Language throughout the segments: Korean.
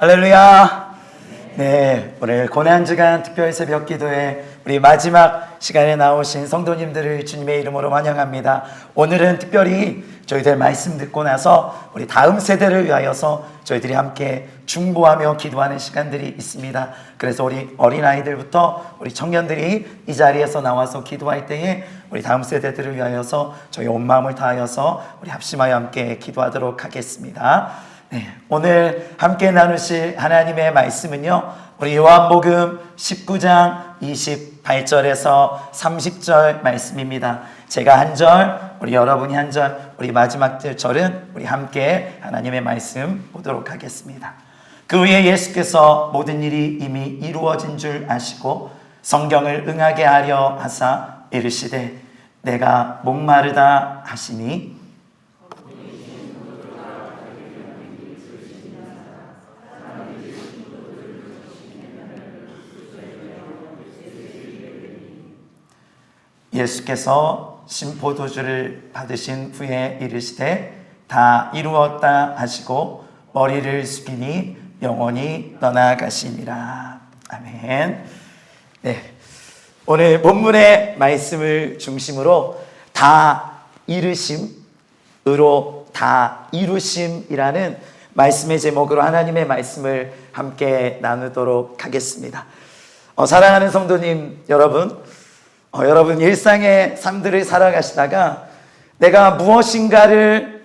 할렐루야. 네, 오늘 고난주간 특별 새벽 기도회 우리 마지막 시간에 나오신 성도님들을 주님의 이름으로 환영합니다. 오늘은 특별히 저희들 말씀 듣고 나서 우리 다음 세대를 위하여서 저희들이 함께 중보하며 기도하는 시간들이 있습니다. 그래서 우리 어린아이들부터 우리 청년들이 이 자리에서 나와서 기도할 때에 우리 다음 세대들을 위하여서 저희 온 마음을 다하여서 우리 합심하여 함께 기도하도록 하겠습니다. 네, 오늘 함께 나누실 하나님의 말씀은요, 우리 요한복음 19장 28절에서 30절 말씀입니다. 제가 한 절, 우리 여러분이 한 절, 우리 마지막 절은 우리 함께 하나님의 말씀 보도록 하겠습니다. 그 후에 예수께서 모든 일이 이미 이루어진 줄 아시고 성경을 응하게 하려 하사 이르시되 내가 목마르다 하시니 예수께서 신포도주를 받으신 후에 이르시되 다 이루었다 하시고 머리를 숙이니 영원히 떠나가시니라. 아멘. 네, 오늘 본문의 말씀을 중심으로 다 이루심으로 다 이루심이라는 말씀의 제목으로 하나님의 말씀을 함께 나누도록 하겠습니다. 사랑하는 성도님 여러분, 여러분 일상의 삶들을 살아가시다가 내가 무엇인가를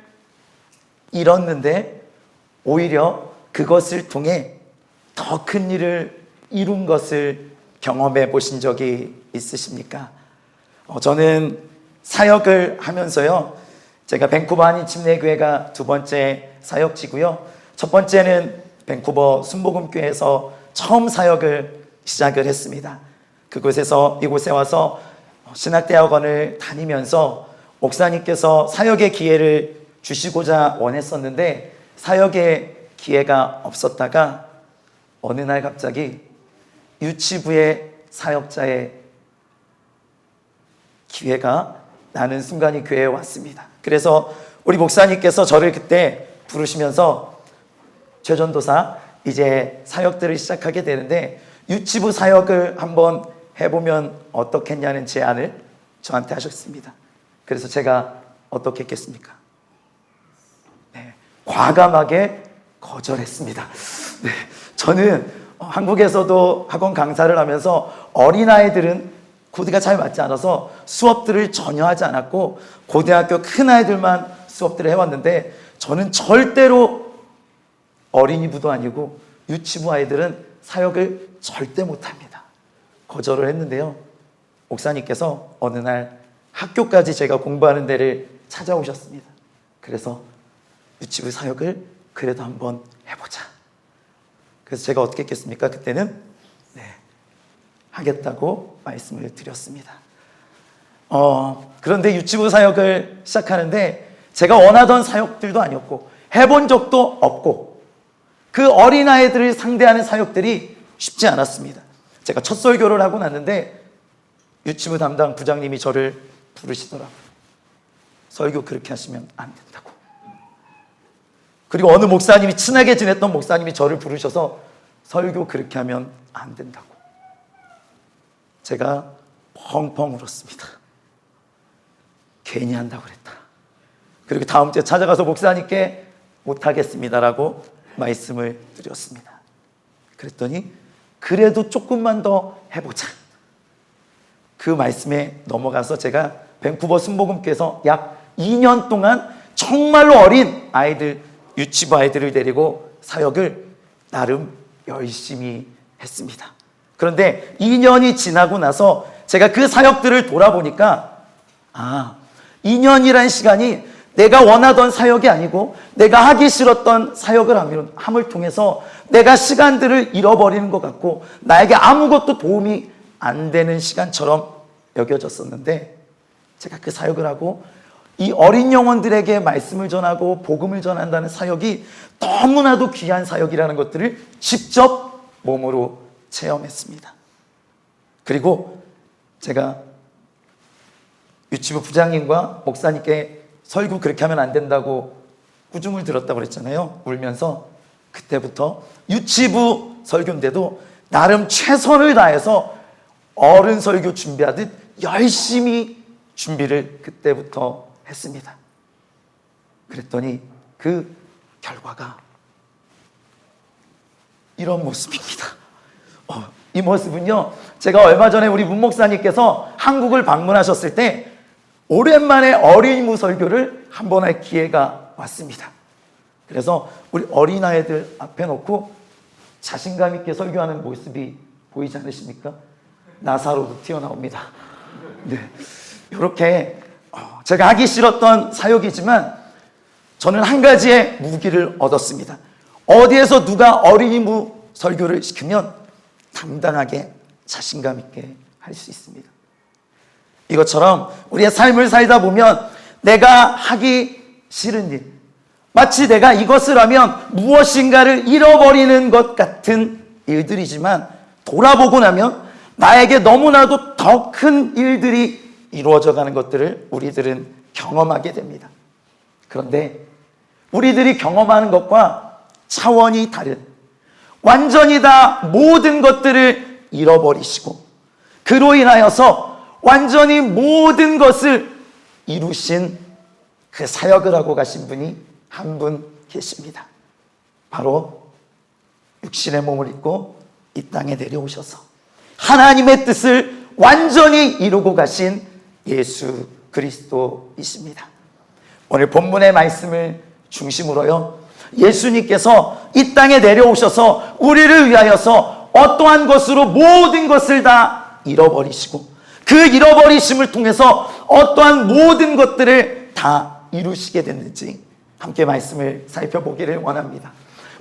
잃었는데 오히려 그것을 통해 더 큰 일을 이룬 것을 경험해 보신 적이 있으십니까? 저는 사역을 하면서요, 제가 밴쿠버 한인침례교회가 두 번째 사역지고요, 첫 번째는 밴쿠버 순복음교회에서 처음 사역을 시작을 했습니다. 그곳에서 이곳에 와서 신학대학원을 다니면서 목사님께서 사역의 기회를 주시고자 원했었는데 사역의 기회가 없었다가 어느 날 갑자기 유치부의 사역자의 기회가 나는 순간이 교회에 왔습니다. 그래서 우리 목사님께서 저를 그때 부르시면서 최전도사 이제 사역들을 시작하게 되는데 유치부 사역을 한번 해보면 어떻겠냐는 제안을 저한테 하셨습니다. 그래서 제가 어떻게 했겠습니까? 네, 과감하게 거절했습니다. 네, 저는 한국에서도 학원 강사를 하면서 어린아이들은 코드가 잘 맞지 않아서 수업들을 전혀 하지 않았고 고등학교 큰 아이들만 수업들을 해왔는데 저는 절대로 어린이부도 아니고 유치부 아이들은 사역을 절대 못합니다. 거절을 했는데요, 목사님께서 어느 날 학교까지 제가 공부하는 데를 찾아오셨습니다. 그래서 유치부 사역을 그래도 한번 해보자. 그래서 제가 어떻게 했겠습니까? 그때는 하겠다고 말씀을 드렸습니다. 그런데 유치부 사역을 시작하는데 제가 원하던 사역들도 아니었고 해본 적도 없고 그 어린아이들을 상대하는 사역들이 쉽지 않았습니다. 제가 첫 설교를 하고 났는데 유치부 담당 부장님이 저를 부르시더라고요. 설교 그렇게 하시면 안 된다고. 그리고 어느 목사님이, 친하게 지냈던 목사님이 저를 부르셔서 설교 그렇게 하면 안 된다고. 제가 펑펑 울었습니다. 괜히 한다고 그랬다. 그리고 다음 주에 찾아가서 목사님께 못하겠습니다라고 말씀을 드렸습니다. 그랬더니 그래도 조금만 더 해보자. 그 말씀에 넘어가서 제가 밴쿠버 순복음교회에서 약 2년 동안 정말로 어린 아이들, 유치부 아이들을 데리고 사역을 나름 열심히 했습니다. 그런데 2년이 지나고 나서 제가 그 사역들을 돌아보니까 2년이라는 시간이 내가 원하던 사역이 아니고 내가 하기 싫었던 사역을 함을 통해서 내가 시간들을 잃어버리는 것 같고 나에게 아무것도 도움이 안 되는 시간처럼 여겨졌었는데 제가 그 사역을 하고 이 어린 영혼들에게 말씀을 전하고 복음을 전한다는 사역이 너무나도 귀한 사역이라는 것들을 직접 몸으로 체험했습니다. 그리고 제가 유치부 부장님과 목사님께 설교 그렇게 하면 안 된다고 꾸중을 들었다고 그랬잖아요. 울면서 그때부터 유치부 설교인데도 나름 최선을 다해서 어른 설교 준비하듯 열심히 준비를 그때부터 했습니다. 그랬더니 그 결과가 이런 모습입니다. 이 모습은요, 제가 얼마 전에 우리 문 목사님께서 한국을 방문하셨을 때 오랜만에 어린이무 설교를 한번 할 기회가 왔습니다. 그래서 우리 어린아이들 앞에 놓고 자신감 있게 설교하는 모습이 보이지 않으십니까? 나사로도 튀어나옵니다. 네, 이렇게 제가 하기 싫었던 사역이지만 저는 한 가지의 무기를 얻었습니다. 어디에서 누가 어린이무 설교를 시키면 당당하게 자신감 있게 할 수 있습니다. 이것처럼 우리의 삶을 살다 보면 내가 하기 싫은 일, 마치 내가 이것을 하면 무엇인가를 잃어버리는 것 같은 일들이지만 돌아보고 나면 나에게 너무나도 더 큰 일들이 이루어져 가는 것들을 우리들은 경험하게 됩니다. 그런데 우리들이 경험하는 것과 차원이 다른, 완전히 다 모든 것들을 잃어버리시고 그로 인하여서 완전히 모든 것을 이루신 그 사역을 하고 가신 분이 한 분 계십니다. 바로 육신의 몸을 입고 이 땅에 내려오셔서 하나님의 뜻을 완전히 이루고 가신 예수 그리스도이십니다. 오늘 본문의 말씀을 중심으로요, 예수님께서 이 땅에 내려오셔서 우리를 위하여서 어떠한 것으로 모든 것을 다 잃어버리시고 그 잃어버리심을 통해서 어떠한 모든 것들을 다 이루시게 됐는지 함께 말씀을 살펴보기를 원합니다.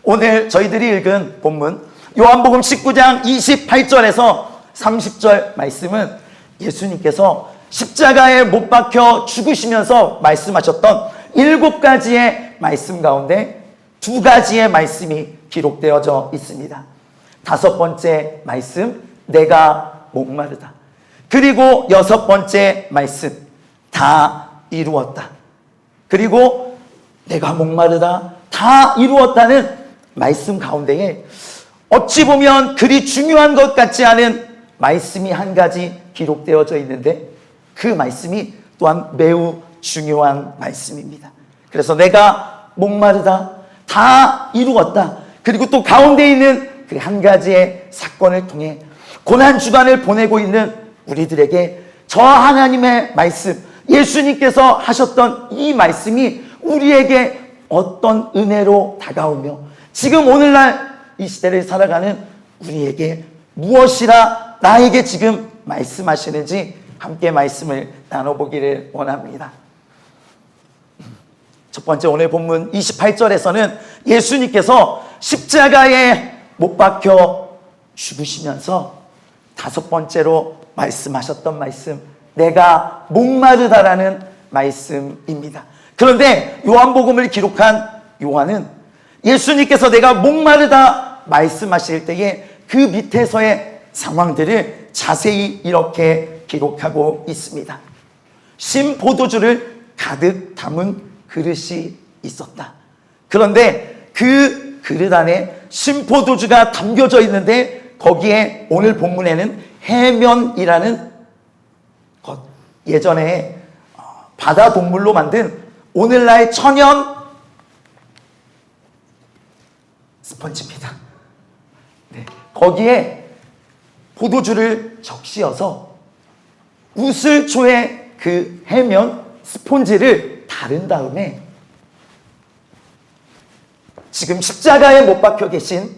오늘 저희들이 읽은 본문 요한복음 19장 28절에서 30절 말씀은 예수님께서 십자가에 못 박혀 죽으시면서 말씀하셨던 7가지의 말씀 가운데 2가지의 말씀이 기록되어져 있습니다. 5번째 말씀, 내가 목마르다. 그리고 6번째 말씀, 다 이루었다. 그리고 내가 목마르다, 다 이루었다는 말씀 가운데에 어찌 보면 그리 중요한 것 같지 않은 말씀이 한 가지 기록되어져 있는데 그 말씀이 또한 매우 중요한 말씀입니다. 그래서 내가 목마르다, 다 이루었다. 그리고 또 가운데 있는 그 한 가지의 사건을 통해 고난주간을 보내고 있는 우리들에게 저 하나님의 말씀, 예수님께서 하셨던 이 말씀이 우리에게 어떤 은혜로 다가오며 지금 오늘날 이 시대를 살아가는 우리에게 무엇이라 나에게 지금 말씀하시는지 함께 말씀을 나눠보기를 원합니다. 첫 번째 오늘 본문 28절에서는 예수님께서 십자가에 못 박혀 죽으시면서 5번째로 말씀하셨던 말씀, 내가 목마르다라는 말씀입니다. 그런데 요한복음을 기록한 요한은 예수님께서 내가 목마르다 말씀하실 때에 그 밑에서의 상황들을 자세히 이렇게 기록하고 있습니다. 신 포도주를 가득 담은 그릇이 있었다. 그런데 그 그릇 안에 신 포도주가 담겨져 있는데 거기에 오늘 본문에는 해면이라는 것, 예전에 바다 동물로 만든 오늘날 천연 스펀지입니다. 네, 거기에 포도주를 적시어서 우슬초의 그 해면 스폰지를 다른 다음에 지금 십자가에 못 박혀 계신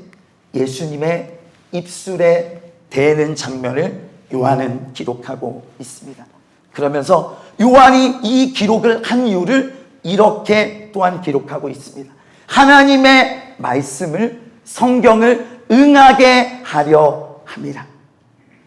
예수님의 입술에 대는 장면을 요한은 기록하고 있습니다. 그러면서 요한이 이 기록을 한 이유를 이렇게 또한 기록하고 있습니다. 하나님의 말씀을, 성경을 응하게 하려 함이라.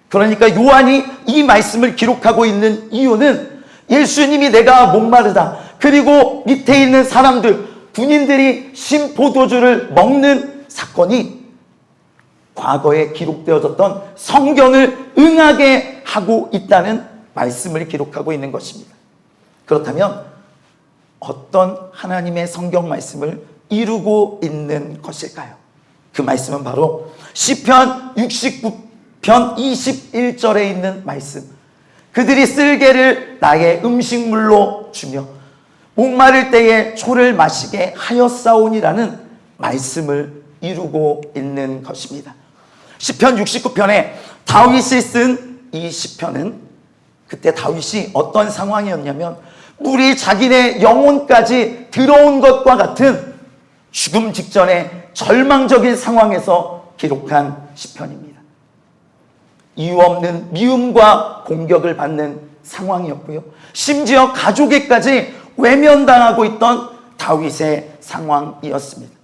그러니까 요한이 이 말씀을 기록하고 있는 이유는 예수님이 내가 목마르다, 그리고 밑에 있는 사람들, 군인들이 신포도주를 먹는 사건이 과거에 기록되어졌던 성경을 응하게 하고 있다는 말씀을 기록하고 있는 것입니다. 그렇다면 어떤 하나님의 성경 말씀을 이루고 있는 것일까요? 그 말씀은 바로 시편 69편 21절에 있는 말씀. 그들이 쓸개를 나의 음식물로 주며 목마를 때에 초를 마시게 하였사오니라는 말씀을 이루고 있는 것입니다. 시편 69편에 다윗이 쓴 이 시편은 그때 다윗이 어떤 상황이었냐면 물이 자기네 영혼까지 들어온 것과 같은 죽음 직전의 절망적인 상황에서 기록한 시편입니다. 이유 없는 미움과 공격을 받는 상황이었고요. 심지어 가족에까지 외면당하고 있던 다윗의 상황이었습니다.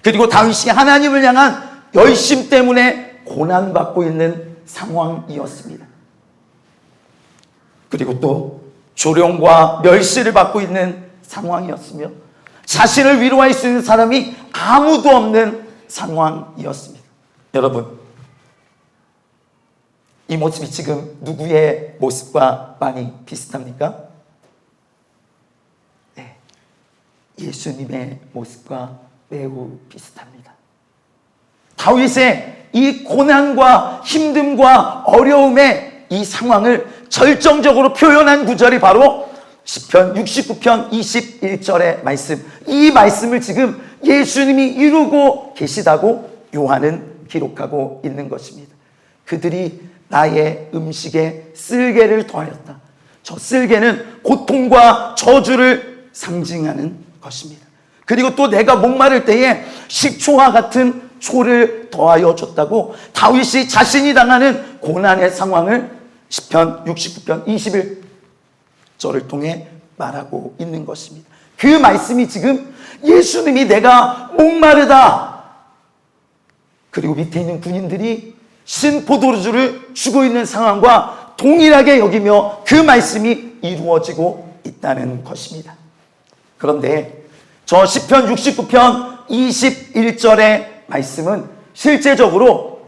그리고 다윗이 하나님을 향한 열심 때문에 고난받고 있는 상황이었습니다. 그리고 또 조롱과 멸시를 받고 있는 상황이었으며 자신을 위로할 수 있는 사람이 아무도 없는 상황이었습니다. 여러분, 이 모습이 지금 누구의 모습과 많이 비슷합니까? 네, 예수님의 모습과 매우 비슷합니다. 다윗의 이 고난과 힘듦과 어려움의 이 상황을 절정적으로 표현한 구절이 바로 시편 69편 21절의 말씀. 이 말씀을 지금 예수님이 이루고 계시다고 요한은 기록하고 있는 것입니다. 그들이 나의 음식에 쓸개를 더하였다. 저 쓸개는 고통과 저주를 상징하는 것입니다. 그리고 또 내가 목마를 때에 식초와 같은 초를 더하여 줬다고 다윗이 자신이 당하는 고난의 상황을 시편 69편 21절을 통해 말하고 있는 것입니다. 그 말씀이 지금 예수님이 내가 목마르다. 그리고 밑에 있는 군인들이 신포도주를 주고 있는 상황과 동일하게 여기며 그 말씀이 이루어지고 있다는 것입니다. 그런데 저 시편 69편 21절의 말씀은 실제적으로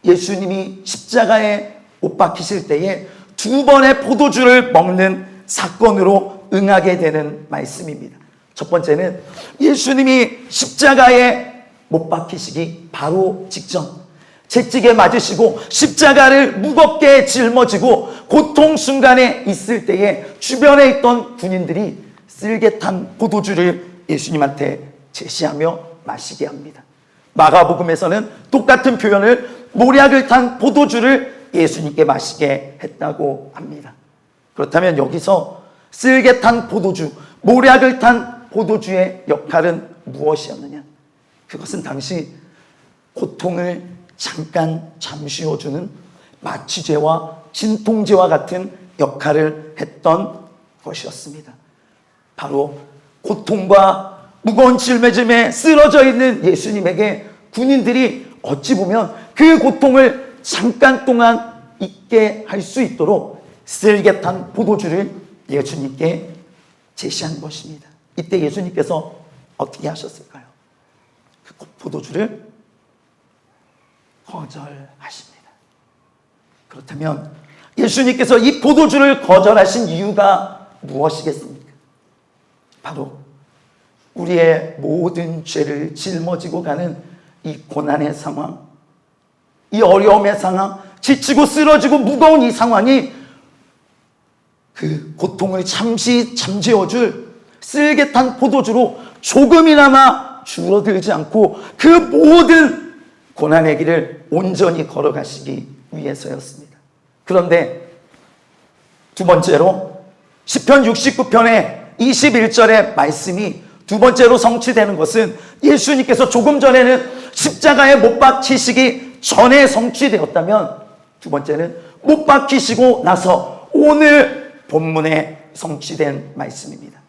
예수님이 십자가에 못 박히실 때에 2번의 포도주를 먹는 사건으로 응하게 되는 말씀입니다. 첫 번째는 예수님이 십자가에 못 박히시기 바로 직전 채찍에 맞으시고 십자가를 무겁게 짊어지고 고통 순간에 있을 때에 주변에 있던 군인들이 쓸개 탄 포도주를 예수님한테 제시하며 마시게 합니다. 마가복음에서는 똑같은 표현을 모략을 탄 포도주를 예수님께 마시게 했다고 합니다. 그렇다면 여기서 쓸개 탄 포도주, 모략을 탄 포도주의 역할은 무엇이었느냐? 그것은 당시 고통을 잠깐 잠시워주는 마취제와 진통제와 같은 역할을 했던 것이었습니다. 바로 고통과 무거운 짊어짐에 쓰러져 있는 예수님에게 군인들이 어찌 보면 그 고통을 잠깐 동안 잊게 할 수 있도록 쓸개 탄 포도주를 예수님께 제시한 것입니다. 이때 예수님께서 어떻게 하셨을까요? 그 포도주를 거절하십니다. 그렇다면 예수님께서 이 포도주를 거절하신 이유가 무엇이겠습니까? 바로 우리의 모든 죄를 짊어지고 가는 이 고난의 상황, 이 어려움의 상황, 지치고 쓰러지고 무거운 이 상황이 그 고통을 잠시 잠재워줄 쓸개 탄 포도주로 조금이나마 줄어들지 않고 그 모든 고난의 길을 온전히 걸어가시기 위해서였습니다. 그런데 두 번째로 시편 69편의 21절의 말씀이 두 번째로 성취되는 것은 예수님께서 조금 전에는 십자가에 못 박히시기 전에 성취되었다면 두 번째는 못 박히시고 나서 오늘 본문에 성취된 말씀입니다.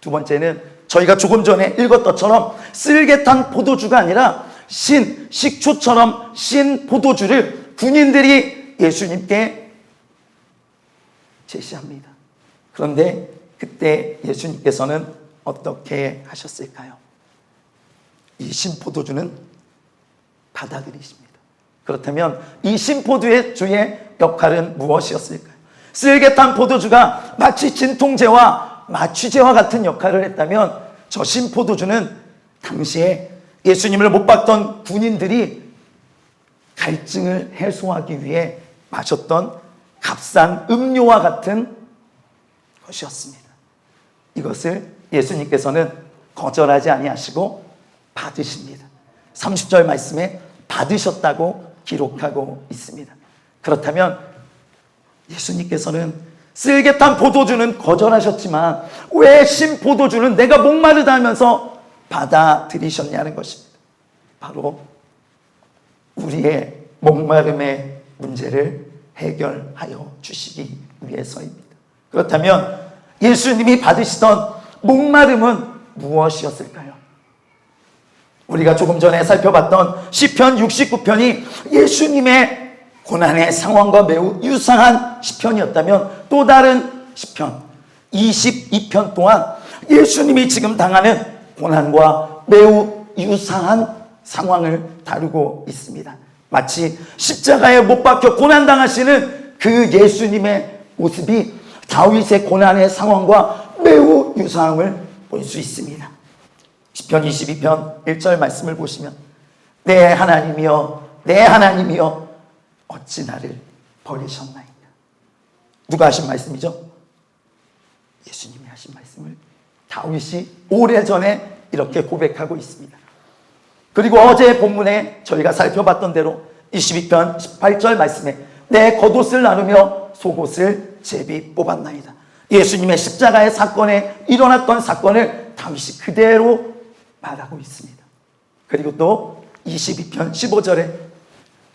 두 번째는 저희가 조금 전에 읽었던 것처럼 쓸개 탄 포도주가 아니라 식초처럼 신 포도주를 군인들이 예수님께 제시합니다. 그런데 그때 예수님께서는 어떻게 하셨을까요? 이 신포도주는 받아들이십니다. 그렇다면 이 신포도주의 역할은 무엇이었을까요? 쓸개 탄 포도주가 마치 진통제와 마취제와 같은 역할을 했다면 저 신포도주는 당시에 예수님을 못 봤던 군인들이 갈증을 해소하기 위해 마셨던 값싼 음료와 같은 것이었습니다. 이것을 예수님께서는 거절하지 아니하시고 받으십니다. 30절 말씀에 받으셨다고 기록하고 있습니다. 그렇다면 예수님께서는 쓸개탄 포도주는 거절하셨지만 왜 신 포도주는 내가 목마르다 하면서 받아들이셨냐는 것입니다. 바로 우리의 목마름의 문제를 해결하여 주시기 위해서입니다. 그렇다면 예수님이 받으시던 목마름은 무엇이었을까요? 우리가 조금 전에 살펴봤던 시편 69편이 예수님의 고난의 상황과 매우 유사한 시편이었다면 또 다른 시편 22편 또한 예수님이 지금 당하는 고난과 매우 유사한 상황을 다루고 있습니다. 마치 십자가에 못 박혀 고난당하시는 그 예수님의 모습이 다윗의 고난의 상황과 매우 유사함을 볼 수 있습니다. 시편 22편 1절 말씀을 보시면 내 하나님이여 내 하나님이여 어찌 나를 버리셨나이까. 누가 하신 말씀이죠? 예수님이 하신 말씀을 다윗이 오래전에 이렇게 고백하고 있습니다. 그리고 어제 본문에 저희가 살펴봤던 대로 22편 18절 말씀에 내 겉옷을 나누며 속옷을 제비 뽑았나이다. 예수님의 십자가의 사건에 일어났던 사건을 다윗이 그대로 말하고 있습니다. 그리고 또 22편 15절에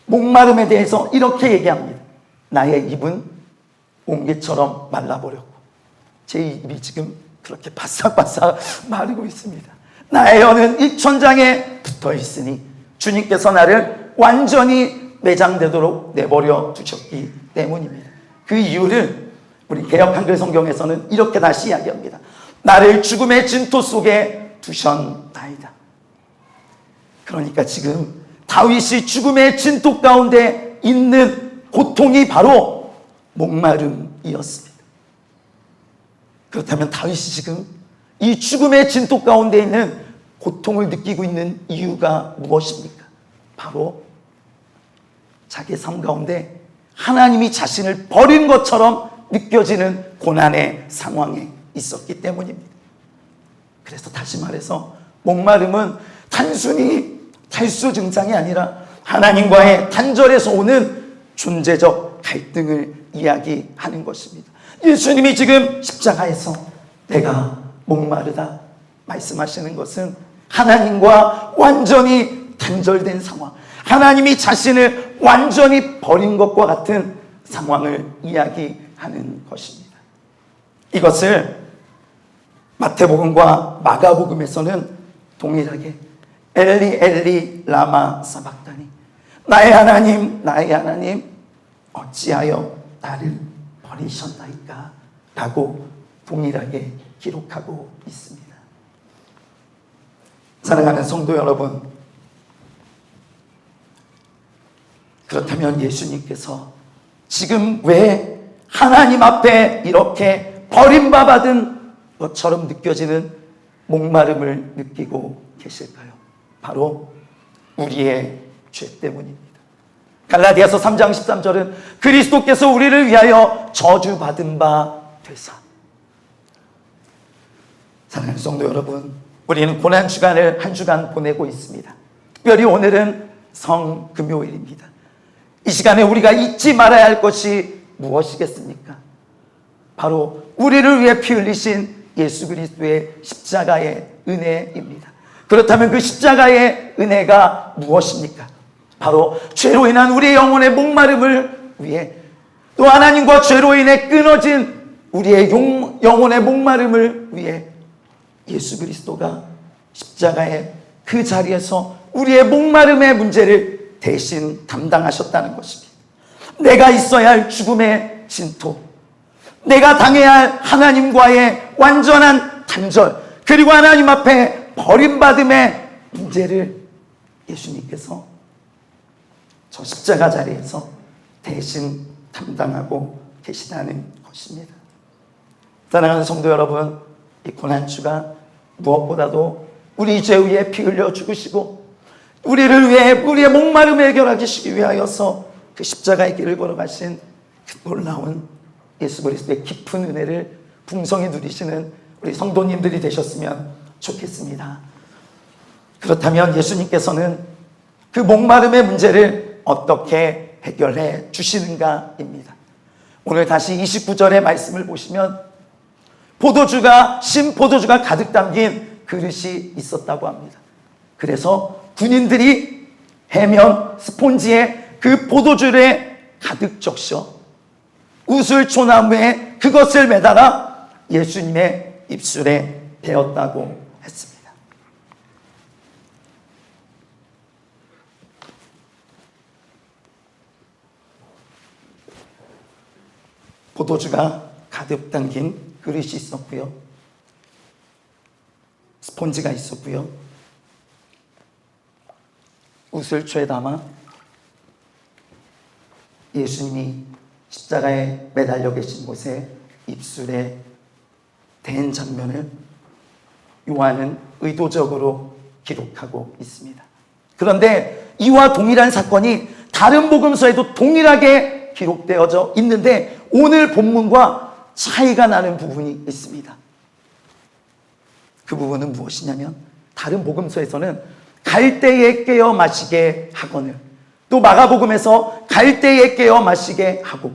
목마름에 대해서 이렇게 얘기합니다. 나의 입은 옹기처럼 말라버렸고 제 입이 지금 그렇게 바싹바싹 마르고 있습니다. 나의 혀는 입천장에 붙어 있으니 주님께서 나를 완전히 매장되도록 내버려 두셨기 때문입니다. 그 이유를 우리 개역 한글 성경에서는 이렇게 다시 이야기합니다. 나를 죽음의 진토 속에 두셨나이다. 그러니까 지금 다윗이 죽음의 진토 가운데 있는 고통이 바로 목마름이었습니다. 그렇다면 다윗이 지금 이 죽음의 진토 가운데 있는 고통을 느끼고 있는 이유가 무엇입니까? 바로 자기 삶 가운데 하나님이 자신을 버린 것처럼 느껴지는 고난의 상황에 있었기 때문입니다. 그래서 다시 말해서 목마름은 단순히 탈수 증상이 아니라 하나님과의 단절에서 오는 존재적 갈등을 이야기하는 것입니다. 예수님이 지금 십자가에서 내가 목마르다 말씀하시는 것은 하나님과 완전히 단절된 상황, 하나님이 자신을 완전히 버린 것과 같은 상황을 이야기하는 것입니다. 이것을 마태복음과 마가복음에서는 동일하게 엘리 엘리 라마 사박다니 나의 하나님 어찌하여 나를 버리셨나이까 라고 동일하게 기록하고 있습니다. 사랑하는 성도 여러분, 그렇다면 예수님께서 지금 왜 하나님 앞에 이렇게 버림받은 것처럼 느껴지는 목마름을 느끼고 계실까요? 바로 우리의 죄 때문입니다. 갈라디아서 3장 13절은 그리스도께서 우리를 위하여 저주받은 바 되사. 사랑하는 성도 여러분, 우리는 고난 주간을 한 주간 보내고 있습니다. 특별히 오늘은 성금요일입니다. 이 시간에 우리가 잊지 말아야 할 것이 무엇이겠습니까? 바로 우리를 위해 피 흘리신 예수 그리스도의 십자가의 은혜입니다. 그렇다면 그 십자가의 은혜가 무엇입니까? 바로 죄로 인한 우리의 영혼의 목마름을 위해, 또 하나님과 죄로 인해 끊어진 우리의 영혼의 목마름을 위해 예수 그리스도가 십자가의 그 자리에서 우리의 목마름의 문제를 대신 담당하셨다는 것입니다. 내가 있어야 할 죽음의 진토, 내가 당해야 할 하나님과의 완전한 단절, 그리고 하나님 앞에 버림받음의 문제를 예수님께서 저 십자가 자리에서 대신 담당하고 계시다는 것입니다. 사랑하는 성도 여러분, 이 고난주가 무엇보다도 우리 죄 위에 피 흘려 죽으시고 우리를 위해 우리의 목마름을 해결하시기 위하여서 그 십자가의 길을 걸어가신 그 놀라운 예수 그리스도의 깊은 은혜를 풍성히 누리시는 우리 성도님들이 되셨으면 좋겠습니다. 그렇다면 예수님께서는 그 목마름의 문제를 어떻게 해결해 주시는가입니다. 오늘 다시 29절의 말씀을 보시면 신 포도주가 가득 담긴 그릇이 있었다고 합니다. 그래서 군인들이 해면 스폰지에 그 포도주를 가득 적셔 우슬초나무에 그것을 매달아 예수님의 입술에 대었다고 했습니다. 포도주가 가득 담긴 그릇이 있었고요. 스폰지가 있었고요. 우슬초에 담아 예수님이 십자가에 매달려 계신 곳에 입술에 댄 장면을 요한은 의도적으로 기록하고 있습니다. 그런데 이와 동일한 사건이 다른 복음서에도 동일하게 기록되어져 있는데 오늘 본문과 차이가 나는 부분이 있습니다. 그 부분은 무엇이냐면 다른 복음서에서는 갈대에 깨어 마시게 하거늘 또 마가복음에서 갈대에 깨어 마시게 하고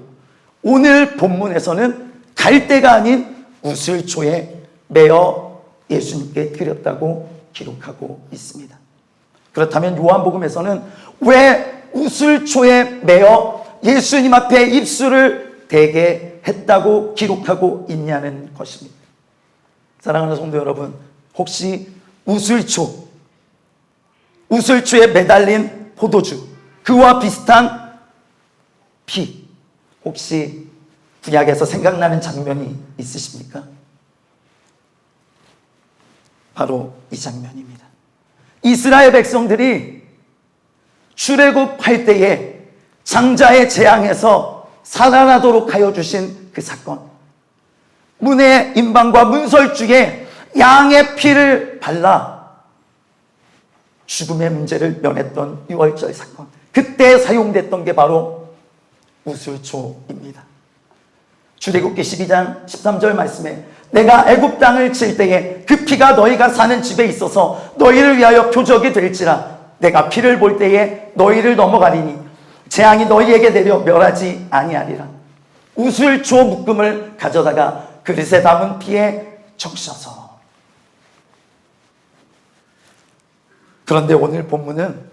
오늘 본문에서는 갈대가 아닌 우슬초에 매어 예수님께 드렸다고 기록하고 있습니다. 그렇다면 요한복음에서는 왜 우슬초에 매어 예수님 앞에 입술을 대게 했다고 기록하고 있냐는 것입니다. 사랑하는 성도 여러분, 혹시 우슬초에 매달린 포도주, 그와 비슷한 피, 혹시 구약에서 생각나는 장면이 있으십니까? 바로 이 장면입니다. 이스라엘 백성들이 출애굽할 때에 장자의 재앙에서 살아나도록 하여 주신 그 사건, 문의 임방과 문설주에 양의 피를 발라 죽음의 문제를 면했던 유월절 사건, 그때 사용됐던 게 바로 우슬초입니다. 출애굽기 12장 13절 말씀에 내가 애굽 땅을 칠 때에 그 피가 너희가 사는 집에 있어서 너희를 위하여 표적이 될지라 내가 피를 볼 때에 너희를 넘어가리니 재앙이 너희에게 내려 멸하지 아니하리라. 우슬초 묶음을 가져다가 그릇에 담은 피에 적셔서. 그런데 오늘 본문은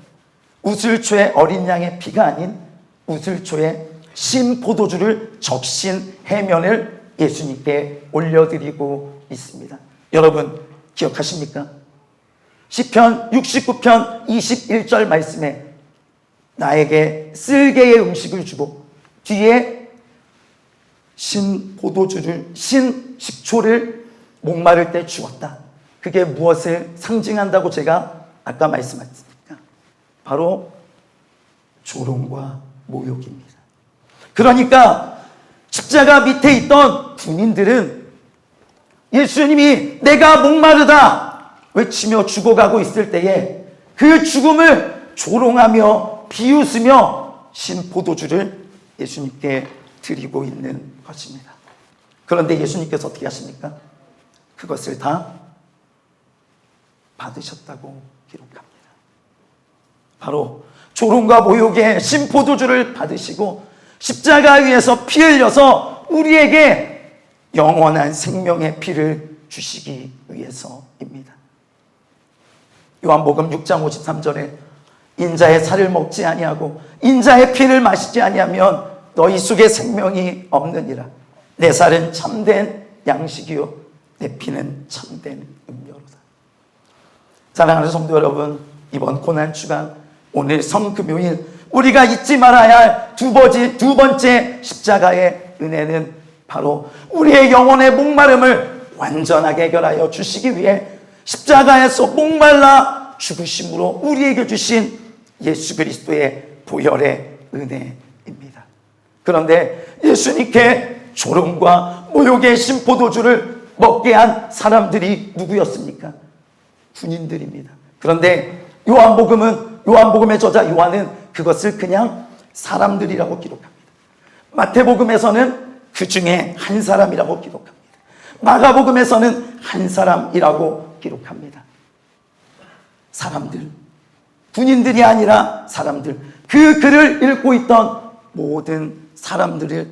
우슬초의 어린 양의 피가 아닌 우슬초의 신 포도주를 적신 해면을 예수님께 올려드리고 있습니다. 여러분 기억하십니까? 시편 69편 21절 말씀에 나에게 쓸개의 음식을 주고 뒤에 신 포도주를, 신 식초를 목마를 때 주었다. 그게 무엇을 상징한다고 제가 아까 말씀하셨습니까? 바로 조롱과 모욕입니다. 그러니까 십자가 밑에 있던 군인들은 예수님이 내가 목마르다 외치며 죽어가고 있을 때에 그 죽음을 조롱하며 비웃으며 신 포도주를 예수님께 드리고 있는 것입니다. 그런데 예수님께서 어떻게 하십니까? 그것을 다 받으셨다고 기록합니다. 바로 조롱과 모욕의 신 포도주를 받으시고 십자가 위에서 피 흘려서 우리에게 영원한 생명의 피를 주시기 위해서입니다. 요한복음 6장 53절에 인자의 살을 먹지 아니하고 인자의 피를 마시지 아니하면 너희 속에 생명이 없느니라. 내 살은 참된 양식이요 내 피는 참된 음료로다. 사랑하는 성도 여러분, 이번 고난주간 오늘 성금요일 우리가 잊지 말아야 할 두 번째 십자가의 은혜는 바로 우리의 영혼의 목마름을 완전하게 해결하여 주시기 위해 십자가에서 목말라 죽으심으로 우리에게 주신 예수 그리스도의 보혈의 은혜입니다. 그런데 예수님께 조롱과 모욕의 신포도주를 먹게 한 사람들이 누구였습니까? 군인들입니다. 그런데 요한복음의 저자 요한은 그것을 그냥 사람들이라고 기록합니다. 마태복음에서는 그 중에 한 사람이라고 기록합니다. 마가복음에서는 한 사람이라고 기록합니다. 사람들, 군인들이 아니라 사람들, 그 글을 읽고 있던 모든 사람들을,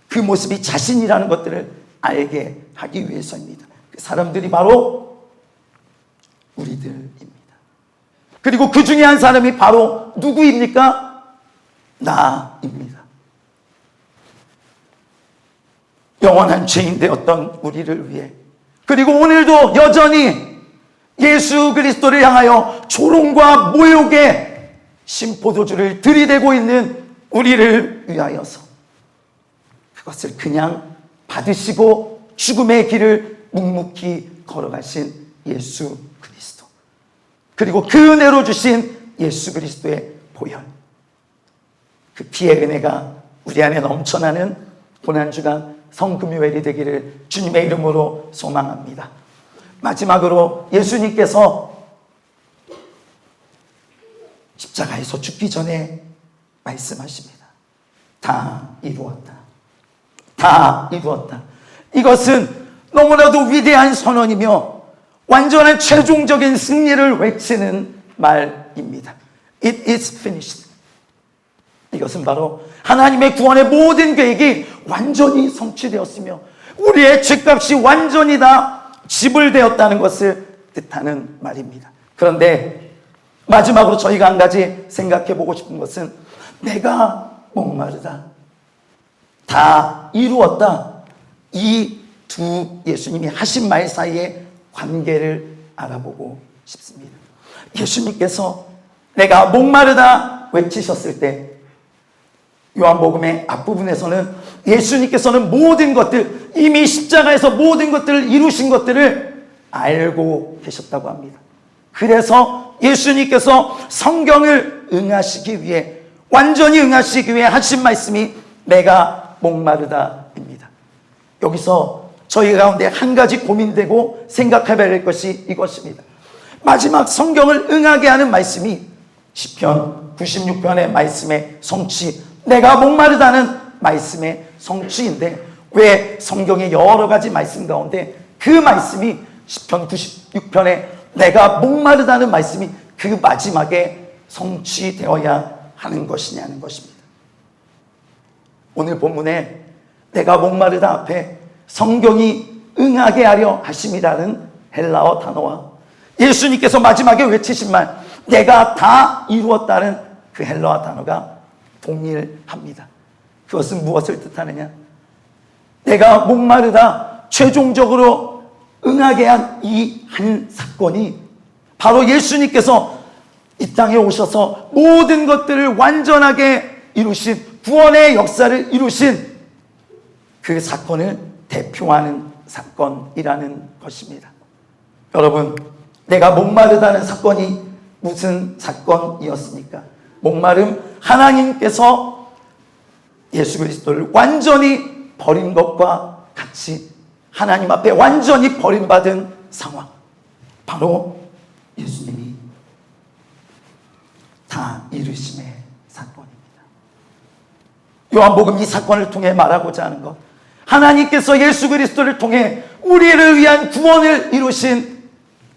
그 모습이 자신이라는 것들을 알게 하기 위해서입니다. 그 사람들이 바로 우리들입니다. 그리고 그 중에 한 사람이 바로 누구입니까? 나입니다. 영원한 죄인 되었던 우리를 위해, 그리고 오늘도 여전히 예수 그리스도를 향하여 조롱과 모욕의 심포도주를 들이대고 있는 우리를 위하여서 그것을 그냥 받으시고 죽음의 길을 묵묵히 걸어가신 예수 그리스도, 그리고 그 은혜로 주신 예수 그리스도의 보혈, 그 피의 은혜가 우리 안에 넘쳐나는 고난주간 성금요일이 되기를 주님의 이름으로 소망합니다. 마지막으로 예수님께서 십자가에서 죽기 전에 말씀하십니다. 다 이루었다. 다 이루었다. 이것은 너무나도 위대한 선언이며 완전한 최종적인 승리를 외치는 말입니다. It is finished. 이것은 바로 하나님의 구원의 모든 계획이 완전히 성취되었으며 우리의 죄값이 완전히 다 지불되었다는 것을 뜻하는 말입니다. 그런데 마지막으로 저희가 한 가지 생각해 보고 싶은 것은 내가 목마르다, 다 이루었다, 이 두 예수님이 하신 말 사이의 관계를 알아보고 싶습니다. 예수님께서 내가 목마르다 외치셨을 때 요한복음의 앞부분에서는 예수님께서는 모든 것들, 이미 십자가에서 모든 것들을 이루신 것들을 알고 계셨다고 합니다. 그래서 예수님께서 성경을 응하시기 위해, 완전히 응하시기 위해 하신 말씀이 내가 목마르다입니다. 여기서 저희 가운데 한 가지 고민되고 생각해봐야 될 것이 이것입니다. 마지막 성경을 응하게 하는 말씀이 시편 96편의 말씀의 성취, 내가 목마르다는 말씀의 성취인데 왜 성경의 여러 가지 말씀 가운데 그 말씀이 시편 96편에 내가 목마르다는 말씀이 그 마지막에 성취되어야 하는 것이냐는 것입니다. 오늘 본문에 내가 목마르다 앞에 성경이 응하게 하려 하심이라는 헬라어 단어와 예수님께서 마지막에 외치신 말 내가 다 이루었다는 그 헬라어 단어가 동일합니다. 그것은 무엇을 뜻하느냐? 내가 목마르다 최종적으로 응하게 한 이 한 사건이 바로 예수님께서 이 땅에 오셔서 모든 것들을 완전하게 이루신, 구원의 역사를 이루신 그 사건을 대표하는 사건이라는 것입니다. 여러분, 내가 목마르다는 사건이 무슨 사건이었습니까? 목마름, 하나님께서 예수 그리스도를 완전히 버린 것과 같이 하나님 앞에 완전히 버림받은 상황, 바로 예수님이 다 이루심의 사건입니다. 요한복음 이 사건을 통해 말하고자 하는 것, 하나님께서 예수 그리스도를 통해 우리를 위한 구원을 이루신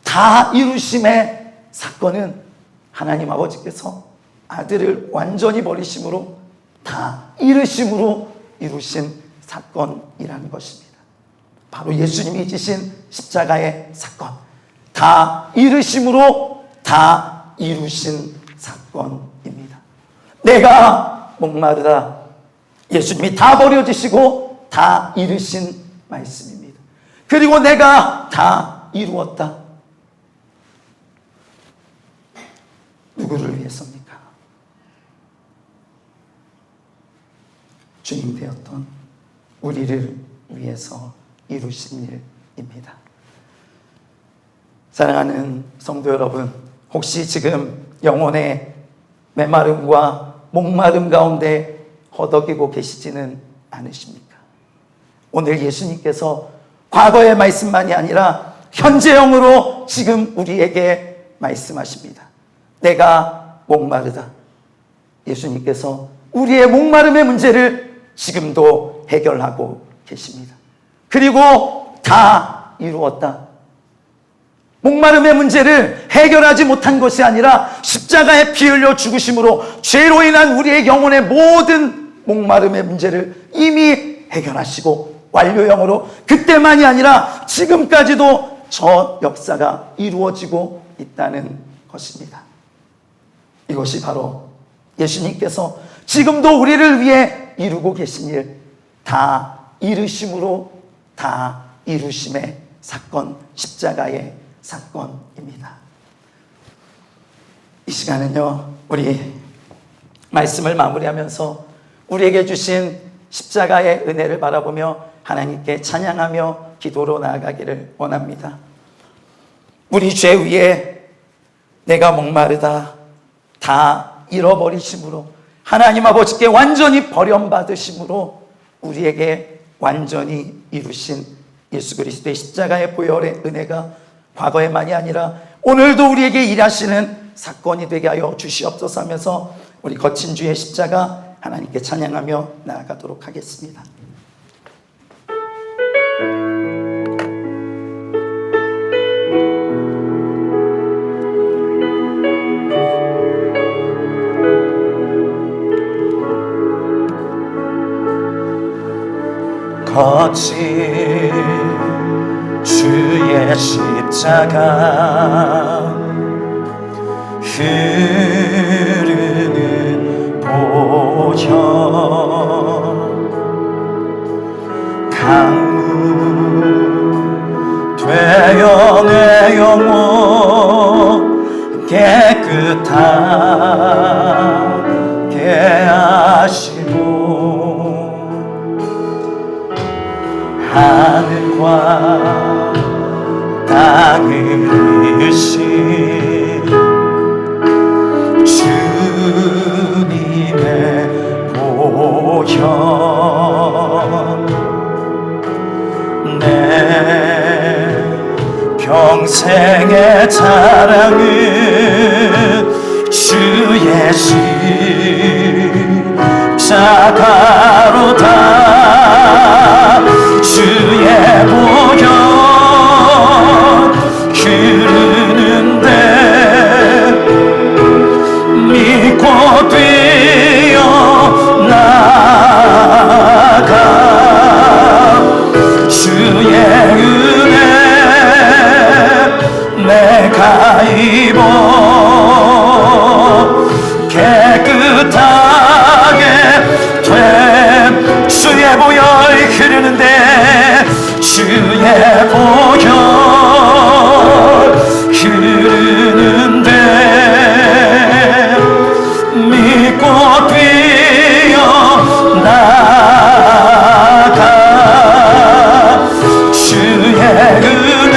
다 이루심의 사건은 하나님 아버지께서 아들을 완전히 버리심으로 다 이루심으로 이루신 사건이라는 것입니다. 바로 예수님이 지신 십자가의 사건, 다 이루심으로 다 이루신 사건입니다. 내가 목마르다, 예수님이 다 버려지시고 다 이루신 말씀입니다. 그리고 내가 다 이루었다. 누구를 위해서입니까? 주님 되었던 우리를 위해서 이루신 일입니다. 사랑하는 성도 여러분, 혹시 지금 영혼의 메마름과 목마름 가운데 허덕이고 계시지는 않으십니까? 오늘 예수님께서 과거의 말씀만이 아니라 현재형으로 지금 우리에게 말씀하십니다. 내가 목마르다. 예수님께서 우리의 목마름의 문제를 지금도 해결하고 계십니다. 그리고 다 이루었다. 목마름의 문제를 해결하지 못한 것이 아니라 십자가에 피 흘려 죽으심으로 죄로 인한 우리의 영혼의 모든 목마름의 문제를 이미 해결하시고 완료형으로 그때만이 아니라 지금까지도 저 역사가 이루어지고 있다는 것입니다. 이것이 바로 예수님께서 지금도 우리를 위해 이루고 계신 일, 다 이루심으로 다 이루심의 사건, 십자가의 사건입니다. 이 시간은요, 우리 말씀을 마무리하면서 우리에게 주신 십자가의 은혜를 바라보며 하나님께 찬양하며 기도로 나아가기를 원합니다. 우리 죄 위에 내가 목마르다 다 잃어버리심으로 하나님 아버지께 완전히 버림받으심으로 우리에게 완전히 이루신 예수 그리스도의 십자가의 보혈의 은혜가 과거에만이 아니라 오늘도 우리에게 일하시는 사건이 되게 하여 주시옵소서 하면서 우리 거친 주의 십자가 하나님께 찬양하며 나아가도록 하겠습니다. 거친 주의 십자가 흐르는 보혈 강물 되어 내 영혼 깨끗하게 하시고 하늘과 땅을 이으신 주님의 보혈 내 평생의 자랑은 주의 십자가로다. 주의 보혈 흐르는데 믿고 뛰어나가 주의 은혜 내가 입어 깨끗하게 됨. 주의 보혈 흐르는데 주의 보혈 흐르는데 믿고 뛰어나가 주의 은혜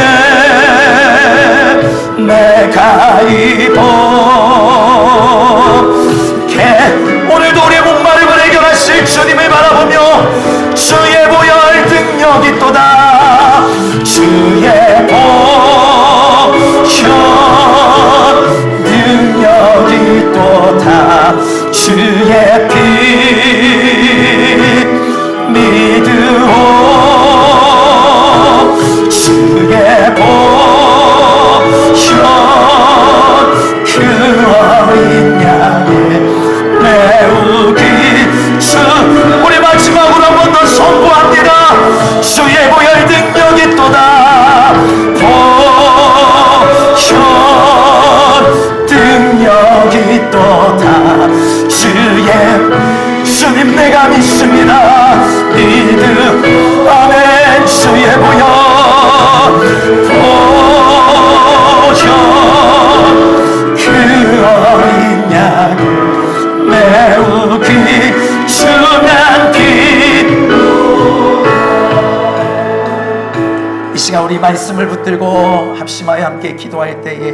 내가 입어 오늘도 우리의 목마름을 해결하실 주님을 바라보며 주의 보혈 능력이 또다. 주의 보혈 능력이 또다. 주의 피 믿으오 주의 보혈 그 어린 양의 매우기 주 우리 마지막으로 한 번 더 선포합니다. 주의 보혈 능력이 또다. 보혈 능력이 또다. 주의 주님 내가 믿습니다. 믿음 아멘. 주의 보혈 그 어린 양을 매우기 주면 이 시간 우리 말씀을 붙들고 합심하여 함께 기도할 때에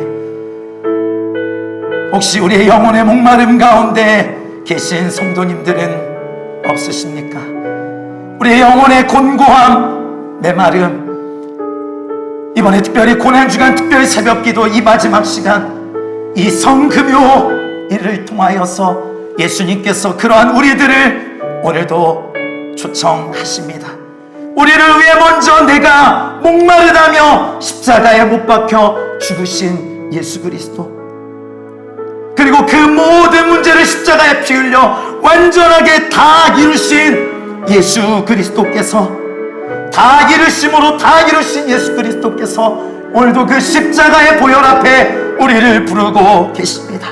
혹시 우리의 영혼의 목마름 가운데 계신 성도님들은 없으십니까? 우리의 영혼의 곤고함, 메마름, 이 이번에 특별히 고난주간 특별 새벽기도 이 마지막 시간, 이 성금요일을 통하여서 예수님께서 그러한 우리들을 오늘도 초청하십니다. 우리를 위해 먼저 내가 목마르다며 십자가에 못 박혀 죽으신 예수 그리스도, 그리고 그 모든 문제를 십자가에 피 흘려 완전하게 다 이루신 예수 그리스도께서, 다 이루심으로 다 이루신 예수 그리스도께서 오늘도 그 십자가의 보혈 앞에 우리를 부르고 계십니다.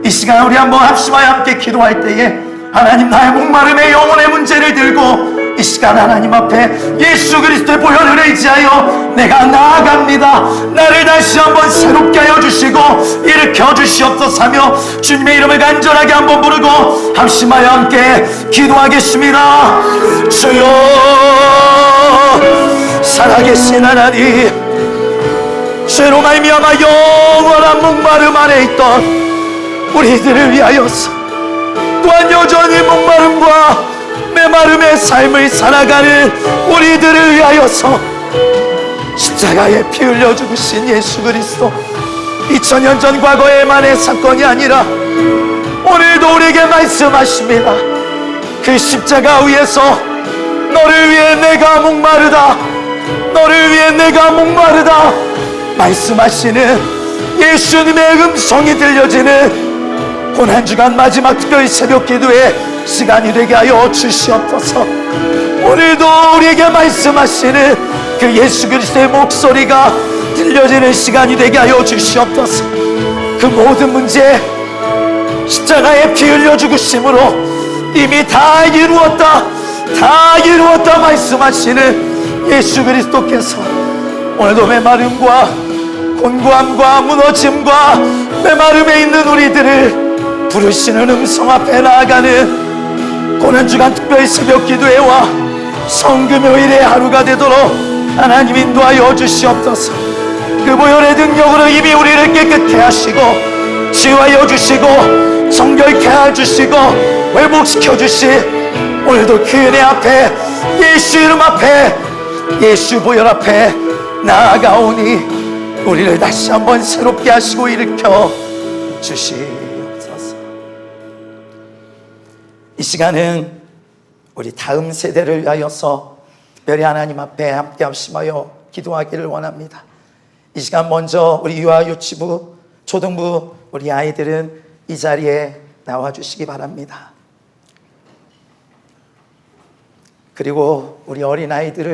이 시간 우리 한번 합심하여 함께 기도할 때에 하나님, 나의 목마름의 영혼의 문제를 들고 이 시간 하나님 앞에 예수 그리스도의 보혈을 의지하여 내가 나아갑니다. 나를 다시 한번 새롭게 하여 주시고 일으켜 주시옵소서 하며 주님의 이름을 간절하게 한번 부르고 합심하여 함께 기도하겠습니다. 주여, 살아계신 하나님, 죄로 말미암아 영원한 목마름 안에 있던 우리들을 위하여서, 또한 여전히 목마름과 메마름의 삶을 살아가는 우리들을 위하여서 십자가에 피 흘려 죽으신 예수 그리스도, 2000년 전 과거에만의 사건이 아니라 오늘도 우리에게 말씀하십니다. 그 십자가 위에서 너를 위해 내가 목마르다, 너를 위해 내가 목마르다 말씀하시는 예수님의 음성이 들려지는 고난주간 마지막 특별 새벽 기도의 시간이 되게 하여 주시옵소서. 오늘도 우리에게 말씀하시는 그 예수 그리스도의 목소리가 들려지는 시간이 되게 하여 주시옵소서. 그 모든 문제 십자가에 피 흘려 죽으심으로 이미 다 이루었다, 다 이루었다 말씀하시는 예수 그리스도께서 오늘도 메마름과 곤고함과 무너짐과 메마름에 있는 우리들을 부르시는 음성 앞에 나아가는 고난주간 특별 새벽 기도회와 성금요일의 하루가 되도록 하나님 인도하여 주시옵소서. 그 보혈의 능력으로 이미 우리를 깨끗게 하시고 치유하여 주시고 정결케 해주시고 회복시켜 주시, 오늘도 그 은혜 앞에 예수 이름 앞에 예수 보혈 앞에 나아가오니 우리를 다시 한번 새롭게 하시고 일으켜 주시옵소서. 이 시간은 우리 다음 세대를 위하여서 특별히 하나님 앞에 함께 합심하여 기도하기를 원합니다. 이 시간 먼저 우리 유아 유치부 초등부 우리 아이들은 이 자리에 나와 주시기 바랍니다. 그리고 우리 어린아이들을